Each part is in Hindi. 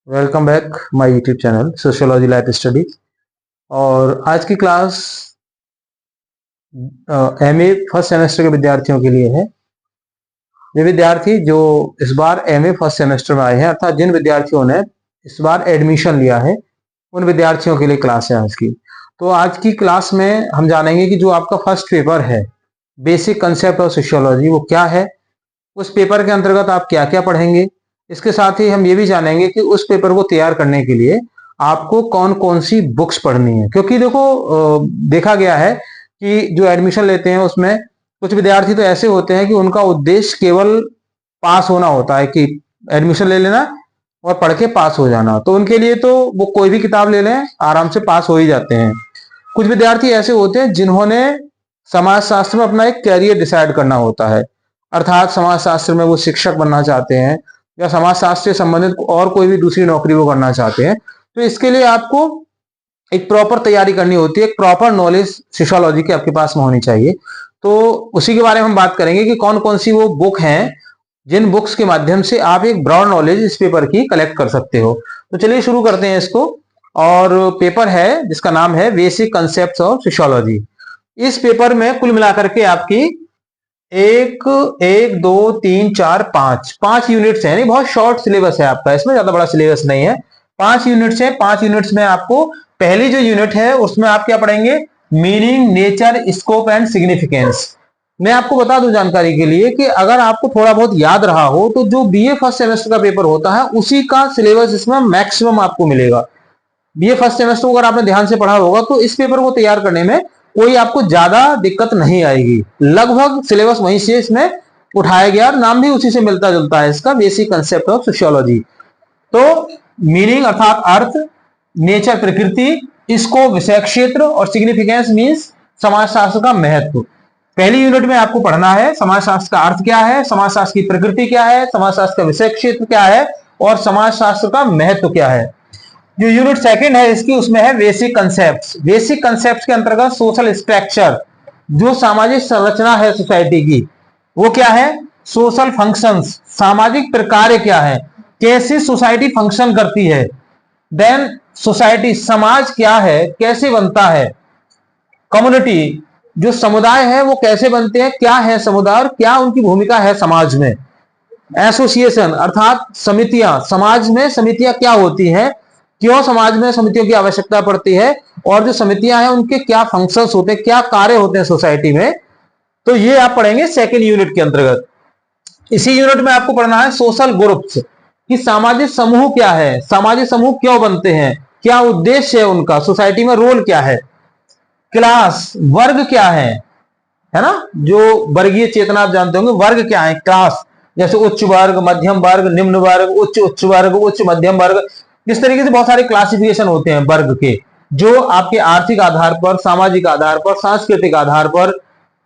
Welcome back my YouTube channel sociology life study. और आज की क्लास एमए फर्स्ट सेमेस्टर के विद्यार्थियों के लिए है। वे विद्यार्थी जो इस बार एमए फर्स्ट सेमेस्टर में आए हैं, अर्थात जिन विद्यार्थियों ने इस बार एडमिशन लिया है, उन विद्यार्थियों के लिए क्लास है आज की। तो आज की क्लास में हम जानेंगे कि जो आपका फर्स्ट पेपर है बेसिक कंसेप्ट ऑफ सोशियोलॉजी, वो क्या है, उस पेपर के अंतर्गत आप क्या क्या पढ़ेंगे। इसके साथ ही हम ये भी जानेंगे कि उस पेपर को तैयार करने के लिए आपको कौन कौन सी बुक्स पढ़नी है। क्योंकि देखो, देखा गया है कि जो एडमिशन लेते हैं उसमें कुछ विद्यार्थी तो ऐसे होते हैं कि उनका उद्देश्य केवल पास होना होता है, कि एडमिशन ले लेना और पढ़ के पास हो जाना। तो उनके लिए तो वो कोई भी किताब ले लें, आराम से पास हो ही जाते हैं। कुछ विद्यार्थी ऐसे होते हैं जिन्होंने समाजशास्त्र में अपना एक कैरियर डिसाइड करना होता है, अर्थात समाजशास्त्र में वो शिक्षक बनना चाहते हैं या समाजशास्त्र से संबंधित और कोई भी दूसरी नौकरी वो करना चाहते हैं। तो इसके लिए आपको एक प्रॉपर तैयारी करनी होती है, एक प्रॉपर नॉलेज सोशियोलॉजी की आपके पास में होनी चाहिए। तो उसी के बारे में हम बात करेंगे कि कौन कौन सी वो बुक हैं जिन बुक्स के माध्यम से आप एक ब्रॉड नॉलेज इस पेपर की कलेक्ट कर सकते हो। तो चलिए शुरू करते हैं इसको। और पेपर है जिसका नाम है बेसिक कंसेप्ट ऑफ सोशियोलॉजी। इस पेपर में कुल मिलाकर के आपकी एक एक दो तीन चार पांच पांच यूनिट्स है, नहीं बहुत शॉर्ट सिलेबस है आपका, इसमें ज्यादा बड़ा सिलेबस नहीं है। 5 यूनिट्स है। 5 यूनिट्स में आपको पहली जो यूनिट है उसमें आप क्या पढ़ेंगे, meaning, nature, scope and significance. मैं आपको बता दूं जानकारी के लिए कि अगर आपको थोड़ा बहुत याद रहा हो तो जो बीए फर्स्ट सेमेस्टर का पेपर होता है उसी का सिलेबस इसमें मैक्सिमम आपको मिलेगा। बीए फर्स्ट सेमेस्टर को अगर आपने ध्यान से पढ़ा होगा तो इस पेपर को तैयार करने में कोई आपको ज्यादा दिक्कत नहीं आएगी। लगभग सिलेबस वहीं से इसमें उठाया गया और नाम भी उसी से मिलता जुलता है इसका, बेसिक कंसेप्ट ऑफ सोशियोलॉजी। तो मीनिंग अर्थात अर्थ, नेचर प्रकृति, स्कोप विषय क्षेत्र और सिग्निफिकेंस मीन्स समाजशास्त्र का महत्व। पहली यूनिट में आपको पढ़ना है समाजशास्त्र का अर्थ क्या है, समाजशास्त्र की प्रकृति क्या है, समाजशास्त्र का विषय क्षेत्र क्या है और समाजशास्त्र का महत्व क्या है। जो यूनिट सेकंड है इसकी, उसमें है बेसिक कंसेप्ट्स। बेसिक कंसेप्ट्स के अंतर्गत सोशल स्ट्रक्चर, जो सामाजिक संरचना है सोसाइटी की वो क्या है, सोशल फंक्शंस, सामाजिक प्रकार क्या है, कैसे सोसाइटी फंक्शन करती है। देन सोसाइटी, समाज क्या है, कैसे बनता है। कम्युनिटी, जो समुदाय है वो कैसे बनते हैं, क्या है समुदाय और क्या उनकी भूमिका है समाज में। एसोसिएशन अर्थात समितियां, समाज में समितियां क्या होती हैं, क्यों समाज में समितियों की आवश्यकता पड़ती है और जो समितियां हैं उनके क्या फंक्शंस होते हैं, क्या कार्य होते हैं सोसाइटी में। तो ये आप पढ़ेंगे सेकेंड यूनिट के अंतर्गत। इसी यूनिट में आपको पढ़ना है सोशल ग्रुप्स, कि सामाजिक समूह क्या है, सामाजिक समूह क्यों बनते हैं, क्या उद्देश्य है उनका, सोसाइटी में रोल क्या है। क्लास, वर्ग क्या है ना, जो वर्गीय चेतना आप जानते होंगे, वर्ग क्या है, क्लास, जैसे उच्च वर्ग, मध्यम वर्ग, निम्न वर्ग, उच्च उच्च वर्ग, उच्च मध्यम वर्ग। इस तरीके से बहुत सारे क्लासिफिकेशन होते हैं वर्ग के, जो आपके आर्थिक आधार पर, सामाजिक आधार पर, सांस्कृतिक आधार पर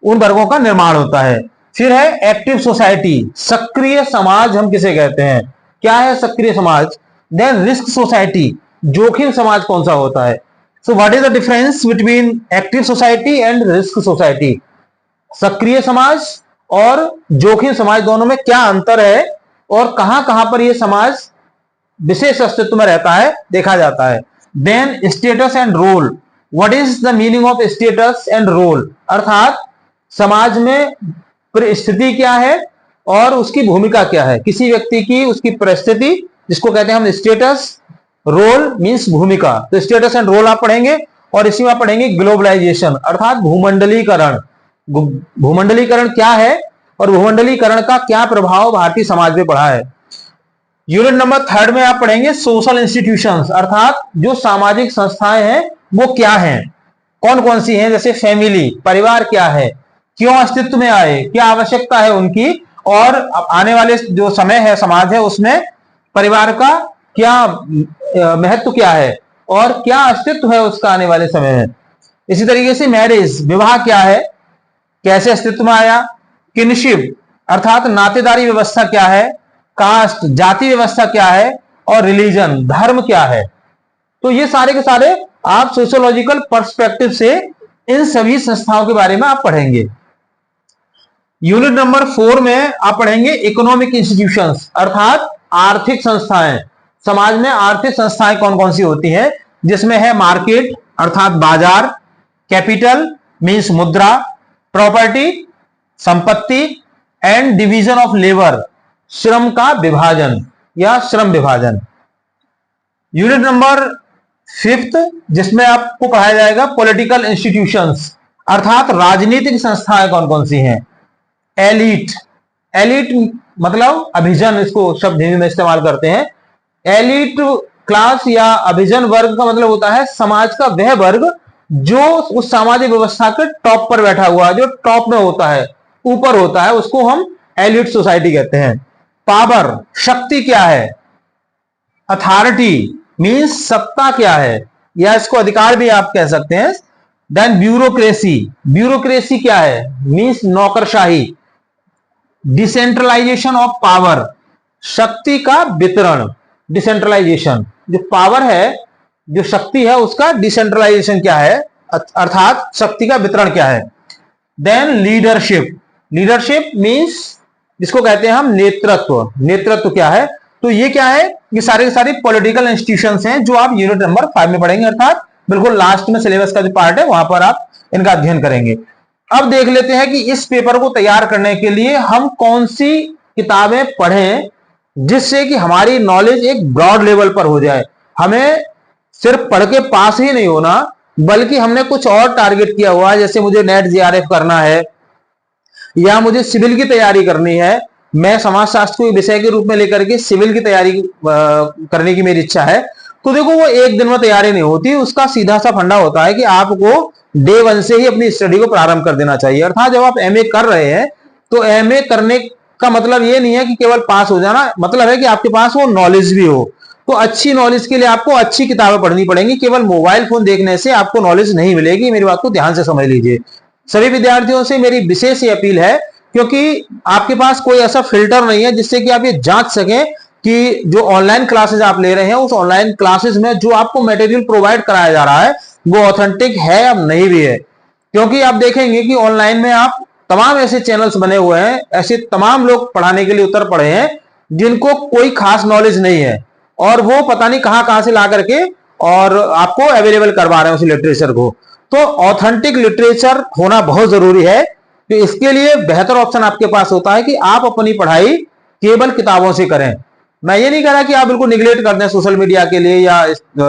उन वर्गों का निर्माण होता है। फिर है एक्टिव सोसाइटी, सक्रिय समाज हम किसे कहते हैं, क्या है सक्रिय समाज। देन रिस्क सोसाइटी, जोखिम समाज कौन सा होता है। So what is the difference between active society and risk society. सक्रिय समाज और जोखिम समाज दोनों में क्या अंतर है और कहां कहां पर यह समाज विशेष अस्तित्व में रहता है, देखा जाता है। Then status and role, what is the meaning of status and role, अर्थात समाज में परिस्थिति क्या है और उसकी भूमिका क्या है, किसी व्यक्ति की उसकी परिस्थिति जिसको कहते हैं हम स्टेटस, रोल मींस भूमिका। तो स्टेटस एंड रोल आप पढ़ेंगे और इसी में आप पढ़ेंगे ग्लोबलाइजेशन अर्थात भूमंडलीकरण। भूमंडलीकरण क्या है और भूमंडलीकरण का क्या प्रभाव भारतीय समाज में पड़ा है। यूनिट नंबर थर्ड में आप पढ़ेंगे सोशल इंस्टीट्यूशंस, अर्थात जो सामाजिक संस्थाएं हैं वो क्या हैं, कौन कौन सी हैं, जैसे फैमिली, परिवार क्या है, क्यों अस्तित्व में आए, क्या आवश्यकता है उनकी और आने वाले जो समय है समाज है उसमें परिवार का क्या महत्व क्या है और क्या अस्तित्व है उसका आने वाले समय में। इसी तरीके से मैरिज, विवाह क्या है, कैसे अस्तित्व में आया। किनशिप अर्थात नातेदारी व्यवस्था क्या है, कास्ट जाति व्यवस्था क्या है और रिलीजन धर्म क्या है। तो ये सारे के सारे आप सोशियोलॉजिकल पर्सपेक्टिव से इन सभी संस्थाओं के बारे में आप पढ़ेंगे। यूनिट नंबर 4 में आप पढ़ेंगे इकोनॉमिक इंस्टीट्यूशंस, अर्थात आर्थिक संस्थाएं, समाज में आर्थिक संस्थाएं कौन कौन सी होती हैं, जिसमें है मार्केट अर्थात बाजार, कैपिटल मींस मुद्रा, प्रॉपर्टी संपत्ति, एंड डिवीजन ऑफ लेबर श्रम का विभाजन या श्रम विभाजन। यूनिट नंबर 5 जिसमें आपको पढ़ाया जाएगा पॉलिटिकल इंस्टीट्यूशंस अर्थात राजनीतिक संस्थाएं कौन कौन सी हैं। एलीट, एलीट मतलब अभिजन, इसको शब्द हिंदी में इस्तेमाल करते हैं। एलीट क्लास या अभिजन वर्ग का मतलब होता है समाज का वह वर्ग जो उस सामाजिक व्यवस्था के टॉप पर बैठा हुआ है, जो टॉप में होता है, ऊपर होता है, उसको हम एलीट सोसाइटी कहते हैं। पावर शक्ति क्या है, अथॉरिटी मींस सत्ता क्या है या इसको अधिकार भी आप कह सकते हैं। देन ब्यूरोक्रेसी, ब्यूरोक्रेसी क्या है मींस नौकरशाही। डिसेंट्रलाइजेशन ऑफ पावर शक्ति का वितरण, डिसेंट्रलाइजेशन जो पावर है, जो शक्ति है उसका डिसेंट्रलाइजेशन क्या है अर्थात शक्ति का वितरण क्या है। देन लीडरशिप, लीडरशिप मींस जिसको कहते हैं हम नेतृत्व, नेतृत्व क्या है। तो ये क्या है, ये सारे के सारे पॉलिटिकल इंस्टीट्यूशंस हैं जो आप यूनिट नंबर 5 में पढ़ेंगे, अर्थात बिल्कुल लास्ट में सिलेबस का जो पार्ट है वहां पर आप इनका अध्ययन करेंगे। अब देख लेते हैं कि इस पेपर को तैयार करने के लिए हम कौन सी किताबें पढ़ें जिससे कि हमारी नॉलेज एक ब्रॉड लेवल पर हो जाए। हमें सिर्फ पढ़ के पास ही नहीं होना, बल्कि हमने कुछ और टारगेट किया हुआ है, जैसे मुझे नेट जीआरएफ करना है या मुझे सिविल की तैयारी करनी है। मैं समाज शास्त्र को विषय के रूप में लेकर के सिविल की तैयारी करने की मेरी इच्छा है। तो देखो वो एक दिन में तैयारी नहीं होती, उसका सीधा सा फंडा होता है कि आपको डे 1 से ही अपनी स्टडी को प्रारंभ कर देना चाहिए। अर्थात जब आप एमए कर रहे हैं तो एमए करने का मतलब ये नहीं है कि केवल पास हो जाना, मतलब है कि आपके पास वो नॉलेज भी हो। तो अच्छी नॉलेज के लिए आपको अच्छी किताबें पढ़नी पड़ेंगी, केवल मोबाइल फोन देखने से आपको नॉलेज नहीं मिलेगी। मेरी बात को ध्यान से समझ लीजिए। सभी विद्यार्थियों से मेरी विशेष अपील है, क्योंकि आपके पास कोई ऐसा फिल्टर नहीं है जिससे कि आप ये जांच सकें कि जो ऑनलाइन क्लासेस आप ले रहे हैं उस ऑनलाइन क्लासेस में जो आपको मटेरियल प्रोवाइड कराया जा रहा है वो ऑथेंटिक है या नहीं भी है। क्योंकि आप देखेंगे कि ऑनलाइन में आप तमाम ऐसे चैनल्स बने हुए हैं, ऐसे तमाम लोग पढ़ाने के लिए उतर पड़े हैं जिनको कोई खास नॉलेज नहीं है और वो पता नहीं कहां से ला करके और आपको अवेलेबल करवा रहे हैं उस लिटरेचर को। तो ऑथेंटिक लिटरेचर होना बहुत जरूरी है। तो इसके लिए बेहतर ऑप्शन आपके पास होता है कि आप अपनी पढ़ाई केवल किताबों से करें। मैं ये नहीं कह रहा कि आप बिल्कुल निगलेक्ट कर दें सोशल मीडिया के लिए या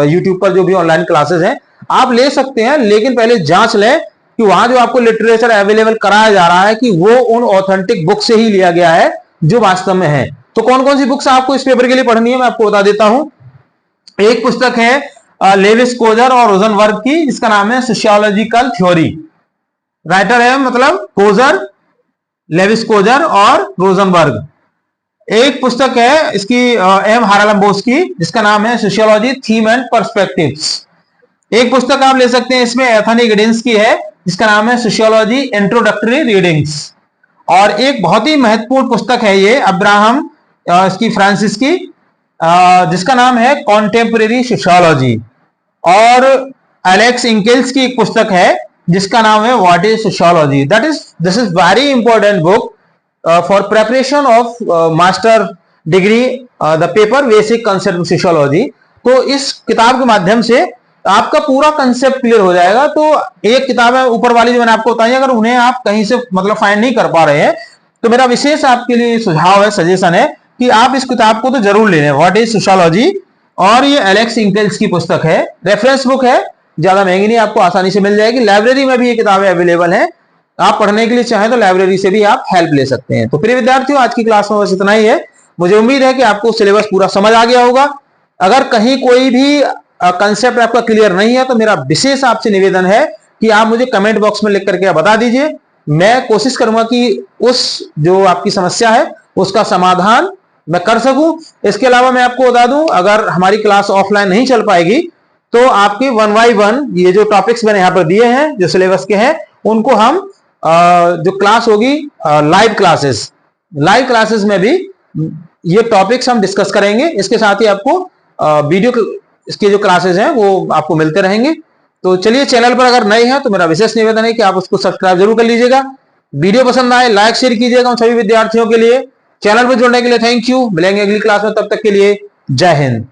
यूट्यूब पर जो भी ऑनलाइन क्लासेस हैं आप ले सकते हैं, लेकिन पहले जांच लें कि वहां जो आपको लिटरेचर अवेलेबल कराया जा रहा है कि वो उन ऑथेंटिक बुक से ही लिया गया है जो वास्तव में है। तो कौन कौन सी बुक्स आपको इस पेपर के लिए पढ़नी है मैं आपको बता देता हूं। एक पुस्तक है लेविस कोजर और रोजनबर्ग की, जिसका नाम है सोशियोलॉजिकल थ्योरी। राइटर है मतलब कोजर, लेविस कोजर और रोजनबर्ग। एक पुस्तक है इसकी एम हारालम्बोस की, जिसका नाम है सोशियोलॉजी थीम एंड पर्सपेक्टिव्स। एक पुस्तक आप ले सकते हैं इसमें एथनी गिडिंस की है, जिसका नाम है सोशियोलॉजी इंट्रोडक्टरी रीडिंग्स। और एक बहुत ही महत्वपूर्ण पुस्तक है ये अब्राहम इसकी फ्रांसिस की, जिसका नाम है कॉन्टेम्परेरी सोशियोलॉजी। और एलेक्स इंकेल्स की एक पुस्तक है जिसका नाम है what is sociology. This is very important book for preparation of master degree the paper basic concept of sociology. तो इस किताब के माध्यम से आपका पूरा कंसेप्ट क्लियर हो जाएगा। तो एक किताब है ऊपर वाली जो मैंने आपको बताई, अगर उन्हें आप कहीं से मतलब फाइंड नहीं कर पा रहे हैं तो मेरा विशेष आपके लिए सुझाव है, सजेशन है कि आप इस किताब को तो जरूर ले लें, व्हाट इज सोशियोलॉजी। और ये एलेक्स इंकेल्स की पुस्तक है, रेफरेंस बुक है, ज्यादा महंगी नहीं, आपको आसानी से मिल जाएगी। लाइब्रेरी में भी ये किताबें अवेलेबल हैं, आप पढ़ने के लिए चाहें तो लाइब्रेरी से भी आप हेल्प ले सकते हैं। तो प्रिय विद्यार्थियों आज की क्लास में बस इतना ही है। मुझे उम्मीद है कि आपको सिलेबस पूरा समझ आ गया होगा। अगर कहीं कोई भी कंसेप्ट आपका क्लियर नहीं है तो मेरा विशेष आपसे निवेदन है कि आप मुझे कमेंट बॉक्स में लिख करके बता दीजिए। मैं कोशिश करूंगा कि उस जो आपकी समस्या है उसका समाधान मैं कर सकूं। इसके अलावा मैं आपको बता दूं, अगर हमारी क्लास ऑफलाइन नहीं चल पाएगी तो आपकी 1 by 1 ये जो टॉपिक्स मैंने यहाँ पर दिए हैं जो सिलेबस के हैं उनको हम जो क्लास होगी लाइव क्लासेस में भी ये टॉपिक्स हम डिस्कस करेंगे। इसके साथ ही आपको वीडियो इसके जो क्लासेस हैं वो आपको मिलते रहेंगे। तो चलिए, चैनल पर अगर नए हैं तो मेरा विशेष निवेदन है कि आप उसको सब्सक्राइब जरूर कर लीजिएगा। वीडियो पसंद आए लाइक शेयर कीजिएगा उन सभी विद्यार्थियों के लिए। चैनल पर जुड़ने के लिए थैंक यू। मिलेंगे अगली क्लास में, तब तक के लिए जय हिंद।